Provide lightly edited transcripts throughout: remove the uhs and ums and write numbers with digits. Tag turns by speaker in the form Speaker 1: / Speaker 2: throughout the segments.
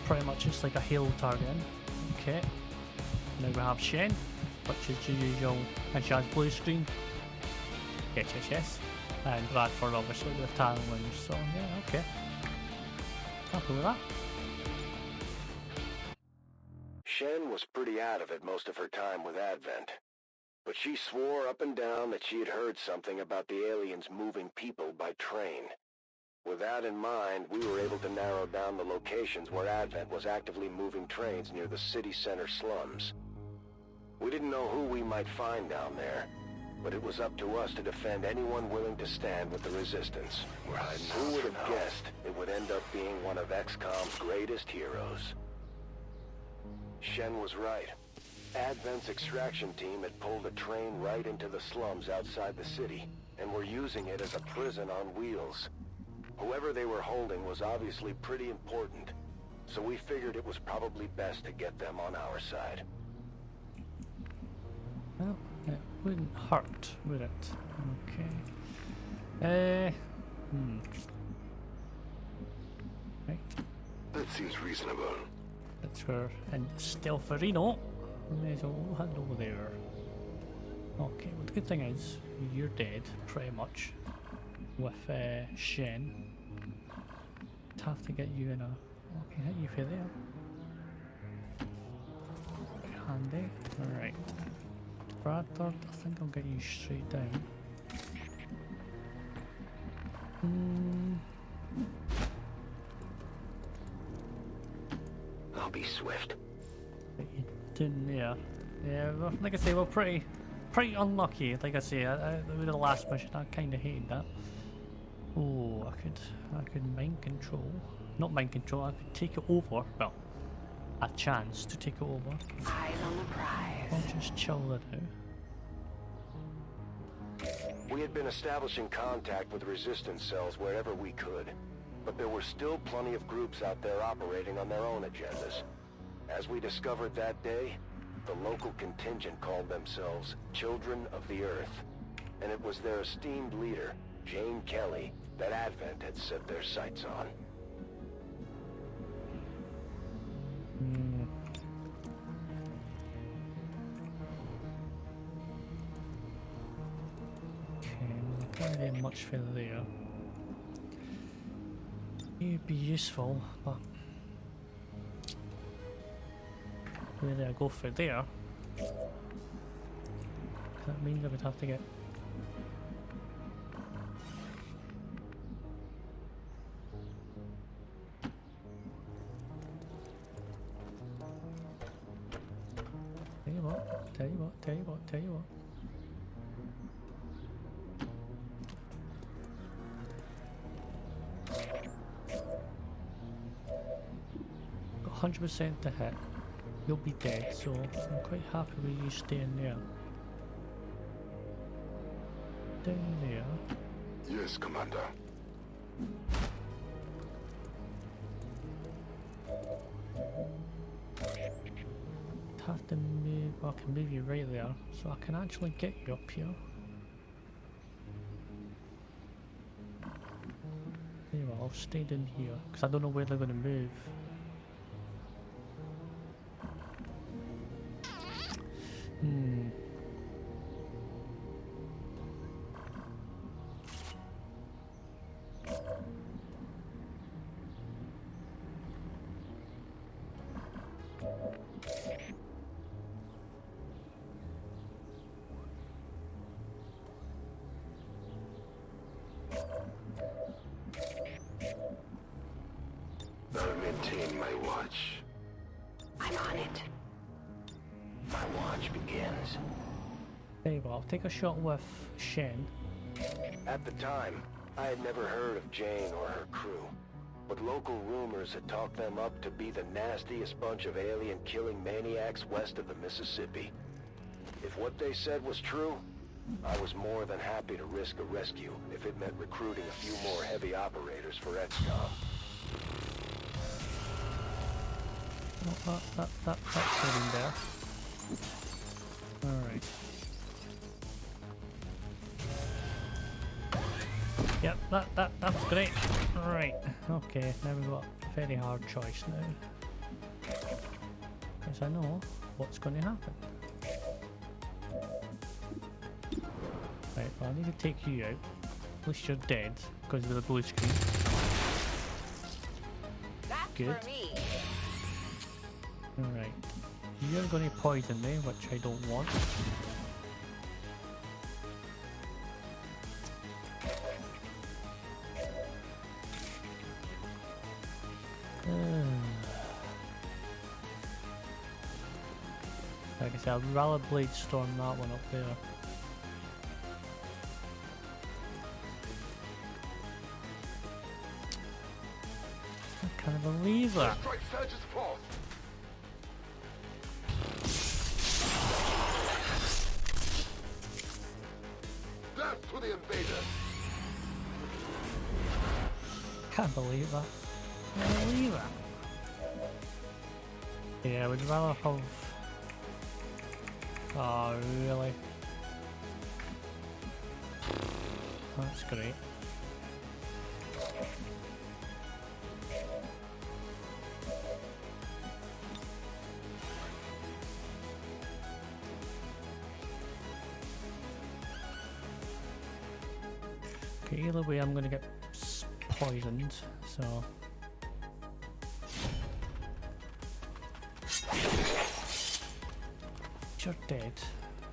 Speaker 1: pretty much it's like a hail targeting. Okay. Now we have Shen, which is the usual, and she has blue screen. Yes. And Bradford obviously with Talon wings, so yeah, okay. Happy with that.
Speaker 2: Shen was pretty out of it most of her time with Advent, but she swore up and down that she had heard something about the aliens moving people by train. With that in mind, we were able to narrow down the locations where Advent was actively moving trains near the city center slums. We didn't know who we might find down there, but it was up to us to defend anyone willing to stand with the Resistance. Who would have guessed it would end up being one of XCOM's greatest heroes? Shen was right. Advent's extraction team had pulled a train right into the slums outside the city, and were using it as a prison on wheels. Whoever they were holding was obviously pretty important, so we figured it was probably best to get them on our side.
Speaker 1: Well, it wouldn't hurt, would it? Okay. Right.
Speaker 2: That seems reasonable.
Speaker 1: That's her in Stealtherino. Hello there. Okay, well the good thing is, you're dead, pretty much. With Shen. I'd have to get you in a... I can hit you for there. Handy. Alright. Bradford, I think I'll get you straight down.
Speaker 2: I'll be swift.
Speaker 1: But you didn't there. Yeah, well, like I say, we're pretty unlucky. Like I say, with the last mission, I kind of hated that. Oh, I could mind control. Not mind control, I could take it over. Well, a chance to take it over.
Speaker 3: Eyes on the prize.
Speaker 1: I'll just chill that out.
Speaker 2: We had been establishing contact with resistance cells wherever we could, but there were still plenty of groups out there operating on their own agendas. As we discovered that day, the local contingent called themselves Children of the Earth, and it was their esteemed leader, Jane Kelly, that Advent had set their sights on.
Speaker 1: Okay, not really much for there. It'd be useful, but really I go for there. That means I would have to get Tell you what. Got 100% to hit. You'll be dead, so I'm quite happy with you staying there. Down there.
Speaker 2: Yes, Commander.
Speaker 1: Have to move, I can move you right there, so I can actually get you up here. There, I'll stay down here, because I don't know where they're going to move.
Speaker 2: I'll maintain my watch.
Speaker 3: I'm on it.
Speaker 2: My watch begins.
Speaker 1: There well, I'll take a shot with Shen.
Speaker 2: At the time, I had never heard of Jane or her crew, but local rumors had talked them up to be the nastiest bunch of alien-killing maniacs west of the Mississippi. If what they said was true, I was more than happy to risk a rescue if it meant recruiting a few more heavy operators for XCOM.
Speaker 1: Oh, that's in there. Alright. Yep, that's great. Right, okay, now we've got a very hard choice now. Because I know what's going to happen. Right, well I need to take you out. At least you're dead because of the blue screen.
Speaker 3: That's
Speaker 1: Good.
Speaker 3: for me.
Speaker 1: Alright. You're going to poison me, which I don't want. Like I said, I'd rather blade storm that one up there. I can't believe that.
Speaker 2: Strike surges forth. Death to the invader.
Speaker 1: Can't believe that. Can't believe that. Yeah, I would rather have. Oh, really? That's great. Okay, either way I'm gonna get poisoned, so... You're dead.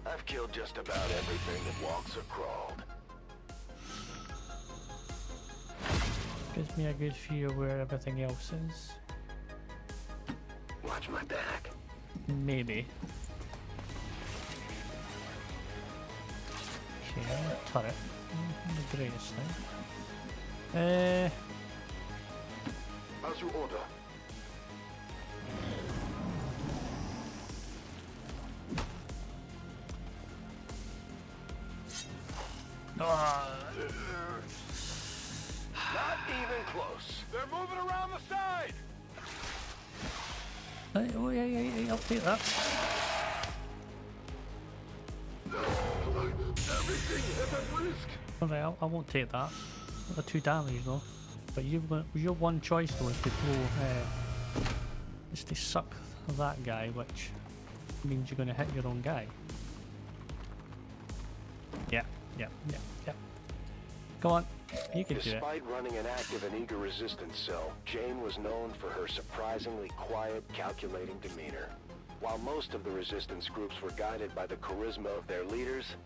Speaker 2: I've killed just about everything that walks or crawled.
Speaker 1: Gives me a good view of where everything else is.
Speaker 2: Watch my back.
Speaker 1: Maybe. Okay, turret. Not the greatest thing.
Speaker 2: As you order. Not even close. They're moving around the side.
Speaker 1: Oh yeah, I'll take that.
Speaker 2: Everything is at risk.
Speaker 1: Alright, I won't take that. The 2 damage though. But your one choice though is to go, is to suck that guy, which means you're going to hit your own guy. Yeah. Go on, you can do it.
Speaker 2: Despite running an active and eager resistance cell, Jane was known for her surprisingly quiet, calculating demeanor. While most of the resistance groups were guided by the charisma of their leaders,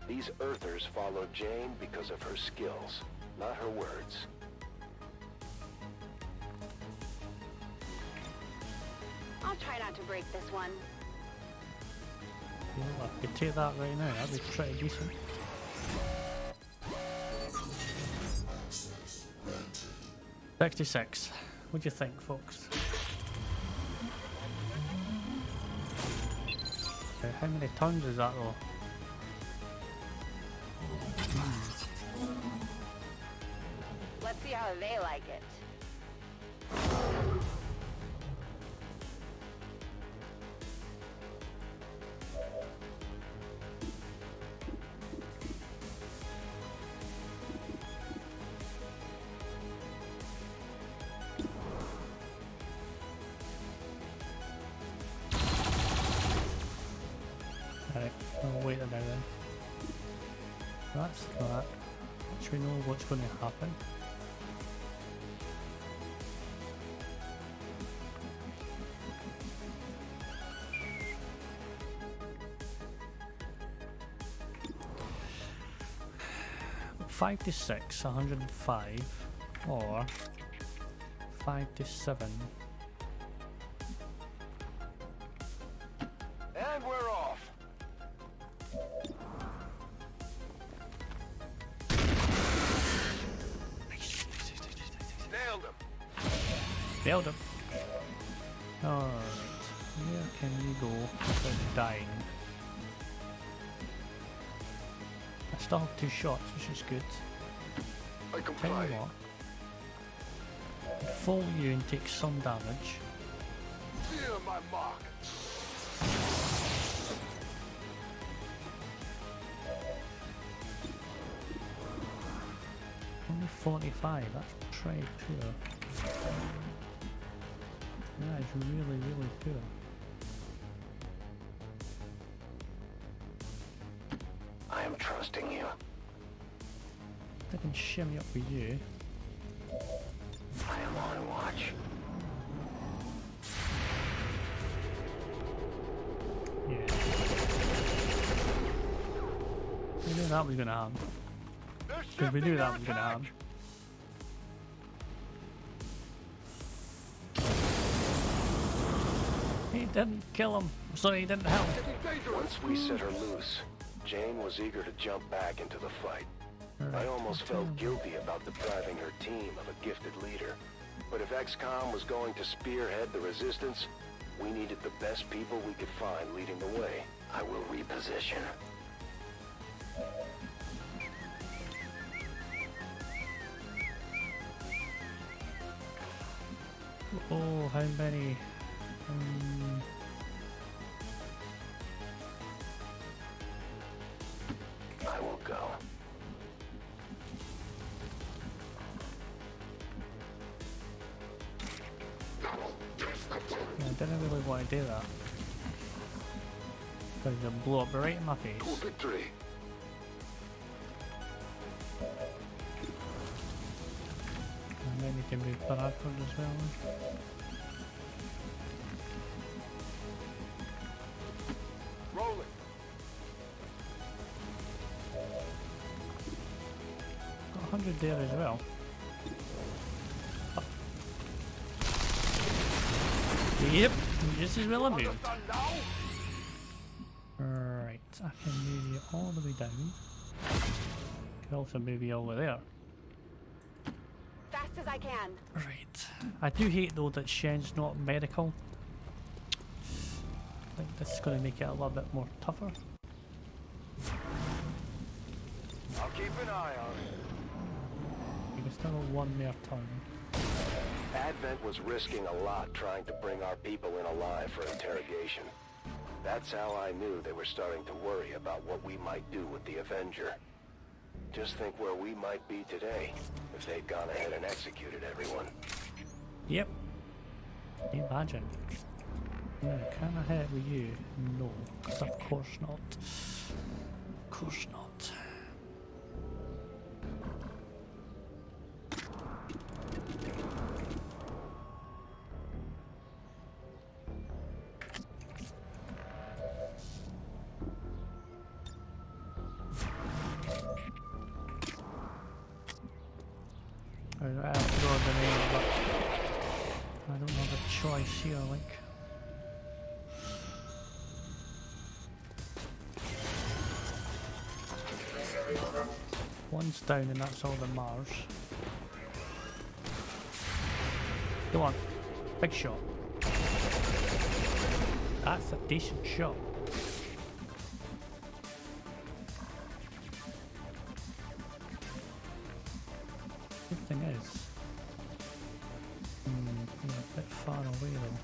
Speaker 2: these Earthers followed Jane because of her skills, not her words.
Speaker 3: I'll try not to break this one.
Speaker 1: Yeah, I could take that right now, that'd be pretty decent. $66. What do you think, folks? How many tons is that though?
Speaker 3: Let's see how they like it.
Speaker 1: Alright, I'll wait it now then. That's that. Which we know what's going to happen. Five to 6, 105, or 5 to 7.
Speaker 2: And we're off. Nailed him.
Speaker 1: Nailed him. Alright, where can you go without dying? I still have 2 shots, which is good.
Speaker 2: I
Speaker 1: Tell
Speaker 2: comply.
Speaker 1: you what, fall you and take some damage.
Speaker 2: Fear my mark.
Speaker 1: Only 45, that's pretty poor. That is really, really cool.
Speaker 2: I am trusting you.
Speaker 1: I can shimmy up with you.
Speaker 2: I am on watch.
Speaker 1: Yeah. We knew that was gonna happen. Because we knew that was gonna happen. He didn't kill him, so he didn't help.
Speaker 2: Once we set her loose, Jane was eager to jump back into the fight. I almost felt guilty about depriving her team of a gifted leader. But if XCOM was going to spearhead the resistance, we needed the best people we could find leading the way. I will reposition.
Speaker 1: Oh, how many?
Speaker 2: I will go.
Speaker 1: Yeah, I didn't really want to do that. Because it blew up right in my face.
Speaker 2: To victory.
Speaker 1: And then you can be backward as well.
Speaker 2: Rolling.
Speaker 1: Got 100 there as well. Yep, just as well I moved. Right, I can move you all the way down. Can also move you over there.
Speaker 3: Fast as I can.
Speaker 1: Right. I do hate though that Shen's not medical. I think this is going to make it a little bit more tougher.
Speaker 2: I'll keep an eye on it.
Speaker 1: You can still have one more turn.
Speaker 2: Advent was risking a lot trying to bring our people in alive for interrogation. That's how I knew they were starting to worry about what we might do with the Avenger. Just think where we might be today if they'd gone ahead and executed everyone.
Speaker 1: Yep. Imagine. Yeah, can I hit with you? No. Of course not. Of course not. I have to go the name, but I don't have a choice here, like. One's down and that's all that matters. Come on, big shot. That's a decent shot. Good thing is, you're a bit far away though.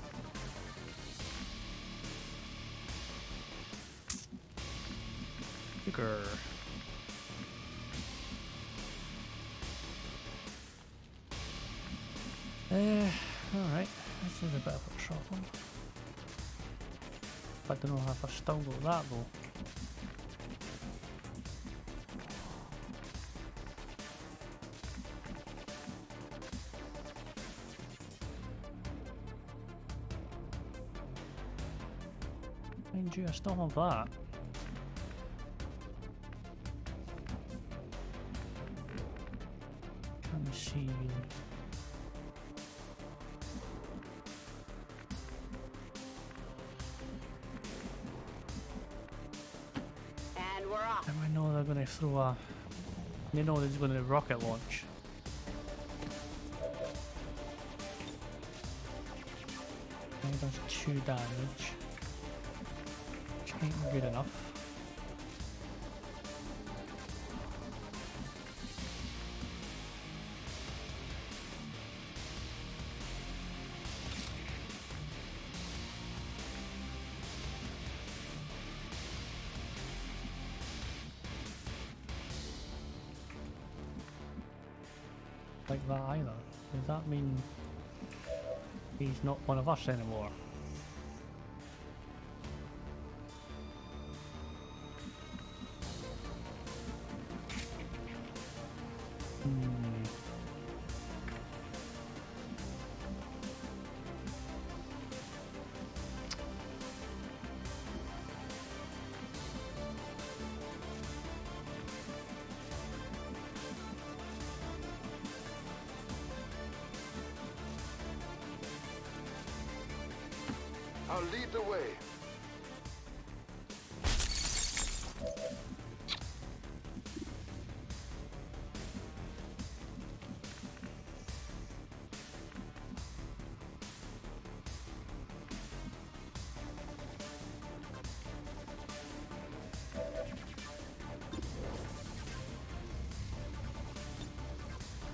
Speaker 1: Sugar. Alright, this is a bit of a problem. I don't know if I still got that though. Mind you, I still have that. Can see.
Speaker 3: And we're off.
Speaker 1: And I know they're going to throw a. They know there's going to rocket launch. I think does 2 damage. Which ain't good enough. Like that either. Does that mean He's not one of us anymore.
Speaker 2: I'll lead the way.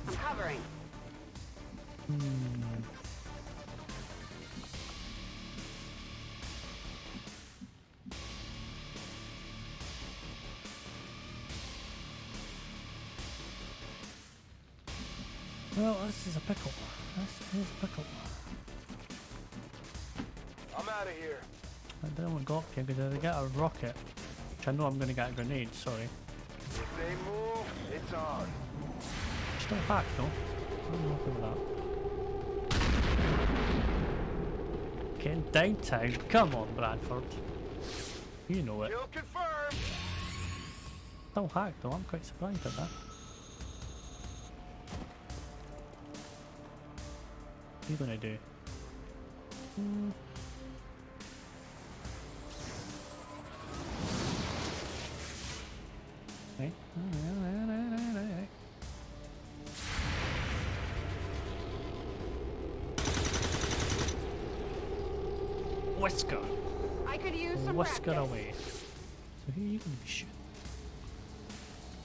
Speaker 3: I'm covering.
Speaker 1: Well, this is a pickle. This is a pickle.
Speaker 2: I'm out of here.
Speaker 1: I don't know what got here because I got a rocket, which I know I'm going to get a grenade, sorry.
Speaker 2: If they move, it's on.
Speaker 1: Still back though. I'm happy with that. Getting downtown. Come on, Bradford. You know it.
Speaker 2: Kill confirmed.
Speaker 1: Still hacked though, I'm quite surprised at that. What are you gonna do? Right. Alright. Whisker!
Speaker 3: I could use some
Speaker 1: Whisker
Speaker 3: practice.
Speaker 1: away. So who are you gonna be shooting?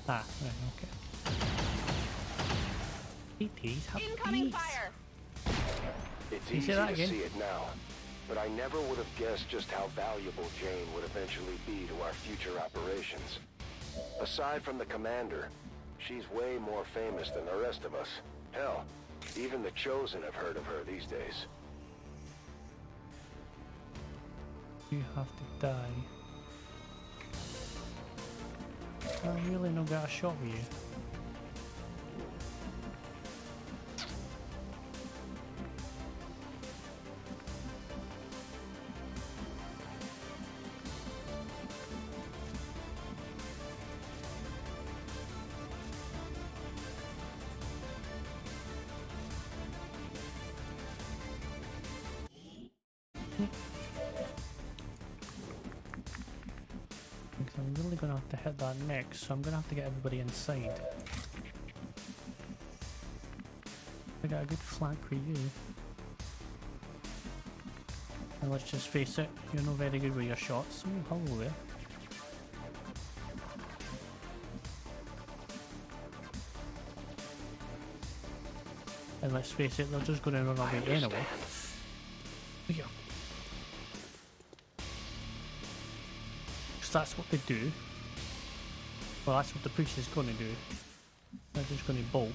Speaker 1: Ah, right, okay. ETs have
Speaker 3: Incoming
Speaker 1: bees.
Speaker 3: fire.
Speaker 2: It's
Speaker 1: You
Speaker 2: easy
Speaker 1: say that
Speaker 2: to
Speaker 1: again?
Speaker 2: see it now, but I never would have guessed just how valuable Jane would eventually be to our future operations. Aside from the commander, she's way more famous than the rest of us. Hell, even the Chosen have heard of her these days.
Speaker 1: You have to die. I really not got a shot with you. Because I'm really going to have to hit that next, so I'm going to have to get everybody inside. I got a good flank for you. And let's just face it, you're not very good with your shots, so hello there. And let's face it, they're just going to run away anyway. Yeah. Because that's what they do. Well, that's what the priest is going to do. They're just going to bolt.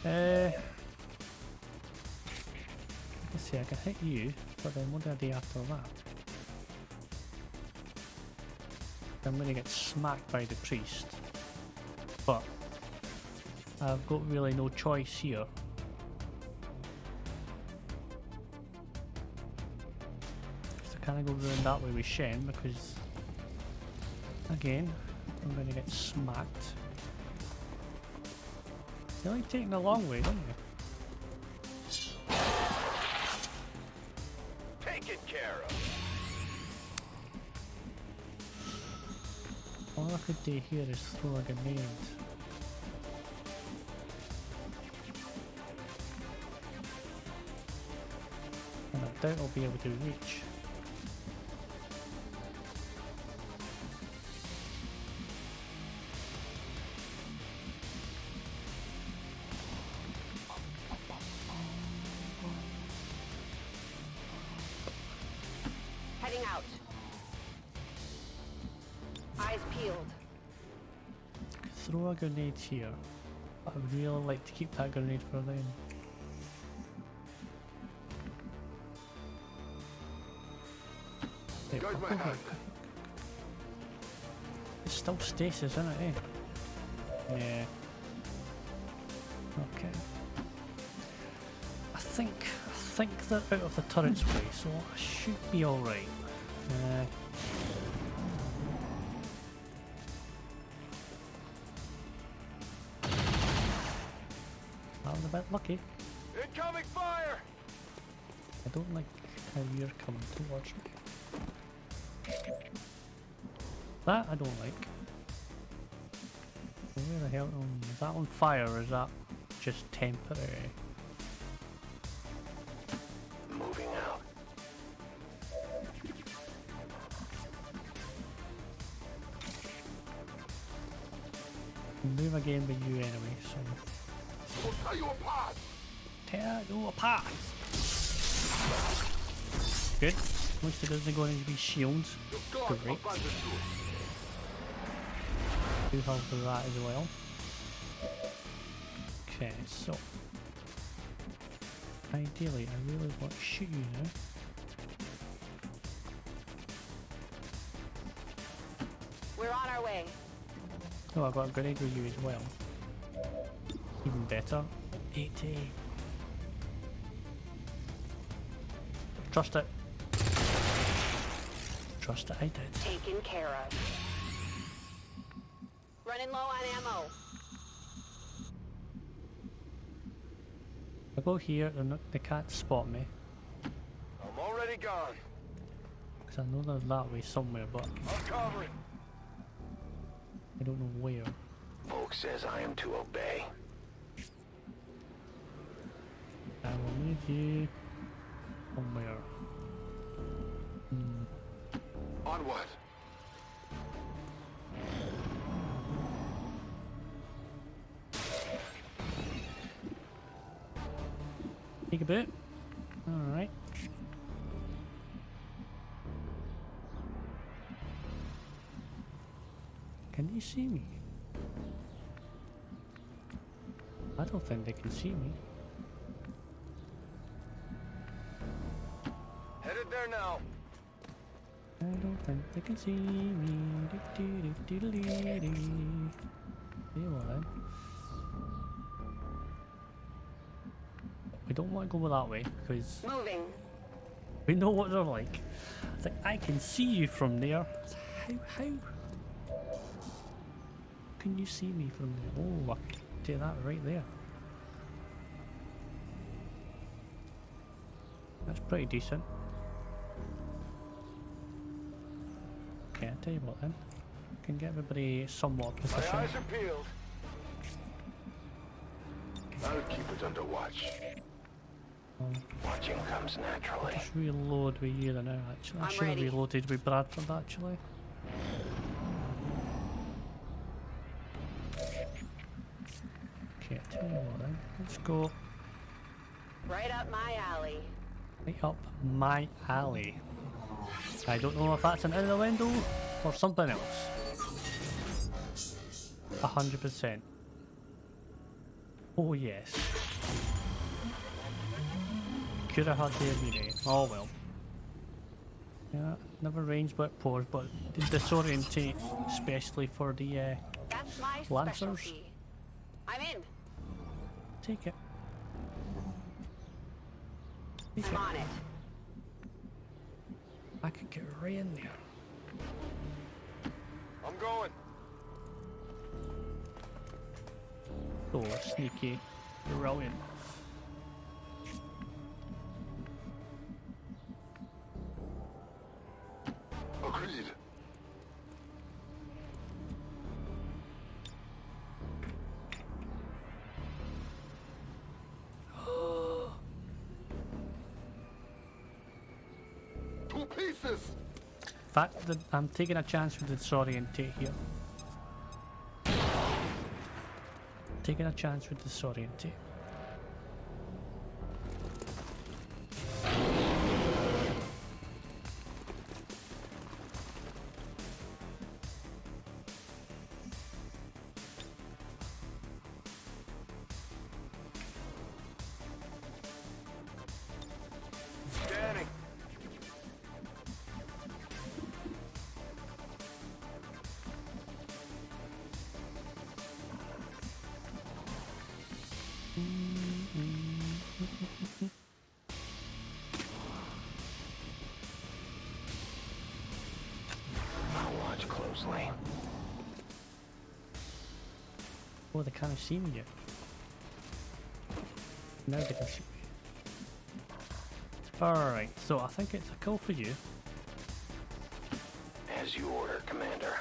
Speaker 1: Let's see, I can hit you, but then what do I do after that? I'm going to get smacked by the priest. But I've got really no choice here. So I can't go around that way with Shen because, again, I'm going to get smacked. You like taking the long way, don't you?
Speaker 2: Taken care of.
Speaker 1: All I could do here is throw a grenade. And I doubt I'll be able to reach.
Speaker 3: Heading out. Eyes peeled.
Speaker 1: Throw a grenade here. I would really like to keep that grenade for them. Wait,
Speaker 4: Guide my
Speaker 1: purple
Speaker 4: hand.
Speaker 1: hook. It's still stasis, isn't it, eh? Yeah. Okay. I think they're out of the turret's way, so I should be alright. I'm a bit lucky.
Speaker 4: Incoming fire!
Speaker 1: I don't like how you're coming towards me. That I don't like. Where the hell is that on fire or is that just temporary?
Speaker 2: Moving out.
Speaker 1: Move again with you anyway, so
Speaker 4: We'll tear you apart!
Speaker 1: tear you apart. Good. At least it doesn't go into these shields.
Speaker 4: Your guard
Speaker 1: Great.
Speaker 4: abandoned you.
Speaker 1: Do have that as well. Okay, so ideally I really want to shoot you now.
Speaker 3: We're on our way.
Speaker 1: Oh, I've got a grenade with you as well. Even better. 80. Trust it. Trust it, I did.
Speaker 3: Taken care of. Running low on ammo.
Speaker 1: I go here, they can't spot me.
Speaker 4: I'm already gone.
Speaker 1: Because I know there's that way somewhere, but
Speaker 4: I'm covering.
Speaker 1: I don't know where.
Speaker 2: Volk says I am to obey.
Speaker 1: I will leave you somewhere.
Speaker 4: Onward.
Speaker 1: Take a bit. Alright. Can they see me? I don't think they can see me.
Speaker 4: Headed there now.
Speaker 1: I don't think they can see me. Yeah, well then. We don't want to go that way because
Speaker 3: Moving.
Speaker 1: we know what they're like. It's like I can see you from there. How can you see me from there? Oh, I can do that right there. That's pretty decent. Okay, I'll tell you what then. I can get everybody somewhat
Speaker 4: My
Speaker 1: positioned.
Speaker 4: eyes are peeled. I'll keep it under watch.
Speaker 2: Watching comes naturally.
Speaker 1: Just reload with you now, actually. I
Speaker 3: I'm
Speaker 1: should have
Speaker 3: ready.
Speaker 1: reloaded with Bradford, actually. Okay, I'll tell you what then. Let's go
Speaker 3: Right up my alley.
Speaker 1: right up my alley. I don't know if that's an innuendo or something else. 100%. Oh yes. Could have had the immunity. Oh well. Yeah, never range but pause, but did disorientate, especially for the
Speaker 3: That's my
Speaker 1: Lancers.
Speaker 3: specialty. I'm in.
Speaker 1: take it. Take
Speaker 3: I'm
Speaker 1: it.
Speaker 3: on it.
Speaker 1: I could get right in there.
Speaker 4: I'm going.
Speaker 1: Oh, sneaky. Brilliant.
Speaker 4: Agreed. Two pieces.
Speaker 1: In fact, I'm taking a chance with the disorientate here. Taking a chance with the disorientate.
Speaker 4: Scanning.
Speaker 1: Oh, they can't see me yet. Now they can see me. Alright, so I think it's a kill for you.
Speaker 2: As you order, Commander.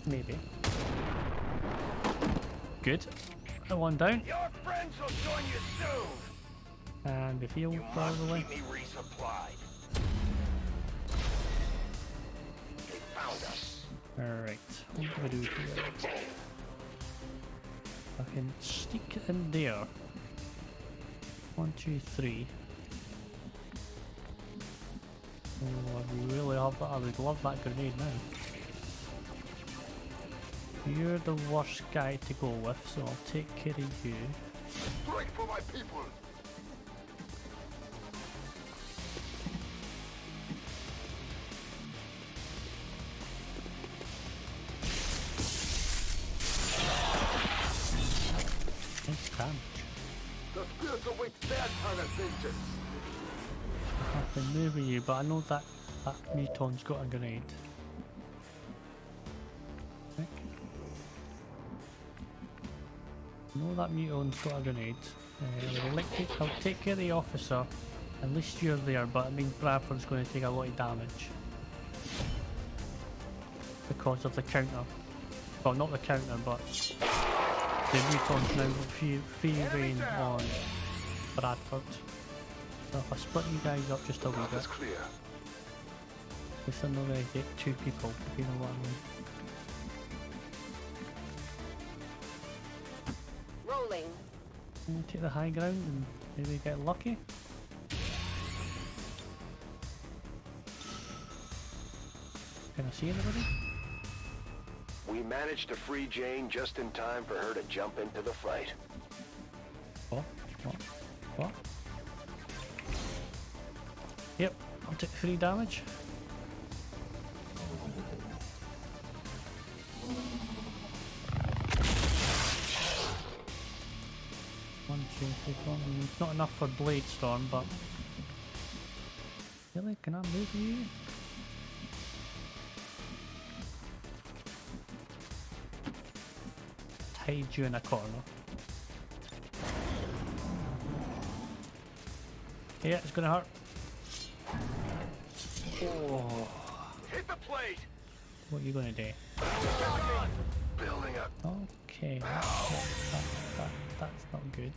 Speaker 1: Maybe. Good. One down.
Speaker 2: Your friends will join you soon.
Speaker 1: And the heal probably.
Speaker 2: Keep me resupplied. They found us.
Speaker 1: Alright, what do I do here? I can sneak in there. 1, 2, 3. Oh, I really love that. I would love that grenade now. You're the worst guy to go with, so I'll take care of you.
Speaker 4: Strike for my people.
Speaker 1: Nice damage.
Speaker 4: The spirits await their turn of vengeance.
Speaker 1: I have to move you, but I know that muton's got a grenade. Okay. I know that muton's got a grenade. I'll take care of the officer. At least you're there, but I mean Bradford's going to take a lot of damage. Because of the counter. Well, not the counter, but the muton's now free reign on Bradford. So if I split you guys up just a wee
Speaker 4: Path
Speaker 1: bit,
Speaker 4: is clear.
Speaker 1: at least I'm not going to get 2 people, if you know what I mean.
Speaker 3: Rolling.
Speaker 1: Take the high ground and maybe get lucky. Can I see anybody?
Speaker 2: We managed to free Jane just in time for her to jump into the fight.
Speaker 1: What? What? What? Yep, I'll take 3 damage. One, two, three, four. Not enough for Blade Storm, but really, can I move you? Hide you in a corner. Yeah, it's gonna hurt. Oh,
Speaker 2: Hit the plate!
Speaker 1: what are you gonna do?
Speaker 2: Building up.
Speaker 1: Okay, that's not good.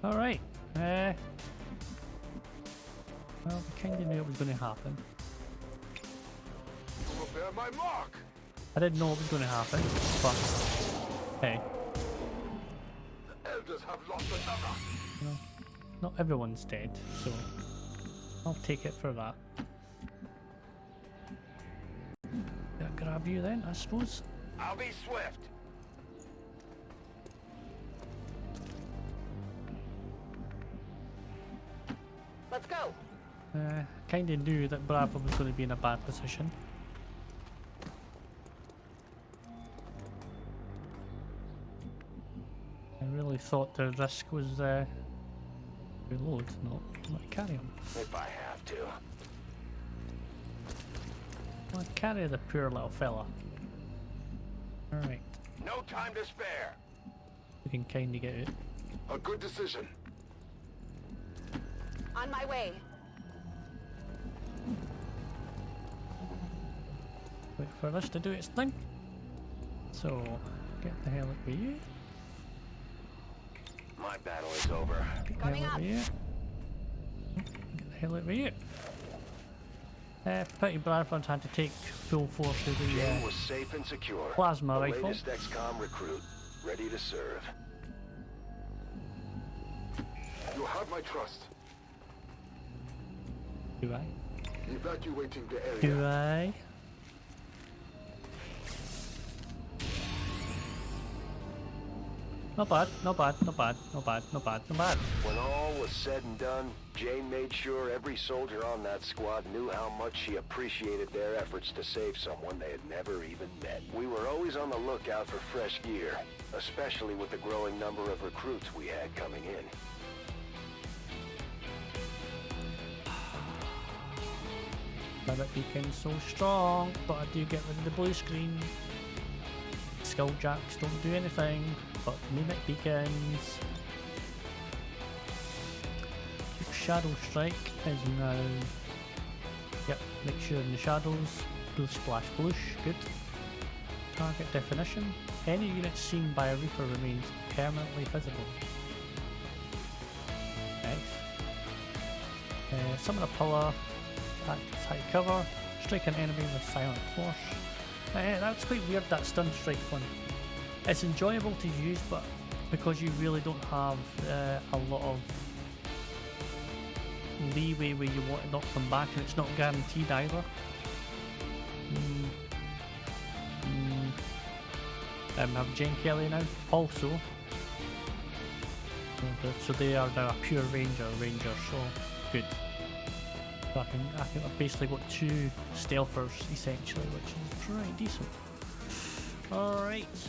Speaker 1: Alright, well, we kinda knew it was gonna happen.
Speaker 4: You will bear my mark.
Speaker 1: I didn't know it was gonna happen, but hey,
Speaker 4: The elders have lost another.
Speaker 1: you know, not everyone's dead, so I'll take it for that. I'll grab you then, I suppose.
Speaker 2: I'll be swift.
Speaker 3: Let's go.
Speaker 1: Kinda knew that Bradford was going to be in a bad position. I really thought the risk was reload, not carry him.
Speaker 2: If I have to.
Speaker 1: I'll carry the poor little fella. Alright,
Speaker 2: No time to spare.
Speaker 1: we can kinda get it.
Speaker 4: A good decision.
Speaker 3: On my way.
Speaker 1: Wait for this to do its thing. So, get the hell out of you.
Speaker 2: My battle is over.
Speaker 1: Get the
Speaker 3: Coming
Speaker 1: hell out
Speaker 3: up.
Speaker 1: of you. Get the hell out of you. Petty Bradford had to take full force of
Speaker 2: Jane
Speaker 1: the
Speaker 2: was safe and secure.
Speaker 1: plasma
Speaker 2: the
Speaker 1: rifle.
Speaker 2: latest XCOM recruit, ready to serve.
Speaker 4: You have my trust.
Speaker 1: Do I?
Speaker 4: Evacuating the area.
Speaker 1: Do I? Not bad, not bad, not bad, not bad, not bad, not bad.
Speaker 2: When all was said and done, Jane made sure every soldier on that squad knew how much she appreciated their efforts to save someone they had never even met. We were always on the lookout for fresh gear, especially with the growing number of recruits we had coming in.
Speaker 1: Mimic Beacon's so strong, but I do get rid of the blue screen. Skulljacks don't do anything, but Mimic Beacons. Shadow Strike is now, yep, make sure in the shadows, blue splash blush, good. Target definition, any unit seen by a Reaper remains permanently visible. Nice. Summon a pillar, act as high cover, strike an enemy with silent force. That's quite weird, that stun strike one. It's enjoyable to use, but because you really don't have a lot of leeway where you want to knock them back, and it's not guaranteed either. I have Jane Kelly now also, so they are now a pure ranger, so good. So I've basically got 2 stealthers essentially, which is pretty decent. Alright.